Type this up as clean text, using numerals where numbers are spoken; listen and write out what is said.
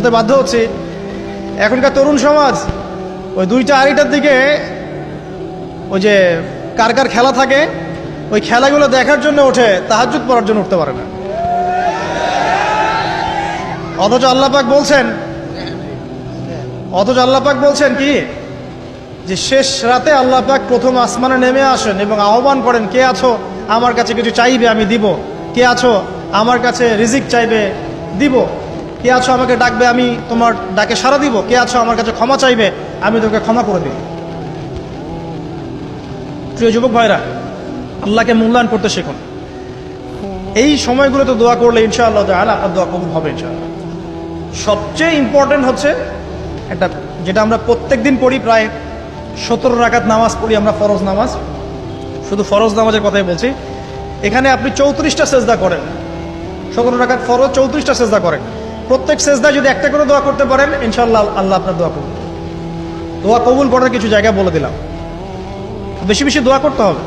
বলতে বাধ্য হচ্ছি, এখনকার তরুণ সমাজ ওই 2টা 2:30টার দিকে ওই যে কার কার খেলা থাকে ওই খেলাগুলো দেখার জন্য ওঠে, তাহাজ্জুদ পড়ার জন্য উঠতে পারে না। অথচ আল্লাহ পাক বলছেন কি যে শেষ রাতে আল্লাহ পাক প্রথম আসমানে নেমে আসেন এবং আহ্বান করেন, কে আছো আমার কাছে কিছু চাইবে আমি দিব, কে আছো আমার কাছে রিজিক চাইবে দিব, কে আছো আমাকে ডাকবে আমি তোমার ডাকে সাড়া দিব, কে আছো আমার কাছে ক্ষমা চাইবে আমি তোকে ক্ষমা করে দিব। প্রিয় যুবক ভাইরা, আল্লাহকে মূল্যায়ন করতে শিখুন। এই সময়গুলোতে দোয়া করলে ইনশাআল্লাহ তাআলা আপনার দোয়া কবুল হবে ইনশাআল্লাহ। সবচেয়ে ইম্পর্টেন্ট হচ্ছে একটা, যেটা আমরা প্রত্যেক দিন পড়ি, প্রায় 17 রাকাত নামাজ পড়ি আমরা, ফরজ নামাজ, শুধু ফরজ নামাজের কথাই বলছি। এখানে আপনি 34টা সেজদা করেন, 17 রাকাত ফরজ, 34টা সেজদা করেন। প্রত্যেক সেজদায় যদি একটা করে দোয়া করতে পারেন ইনশাআল্লাহ আল্লাহ আপনার দোয়া কবুল। দোয়া কবুল করার কিছু জায়গা বলে দিলাম, বেশি বেশি দোয়া করতে হবে।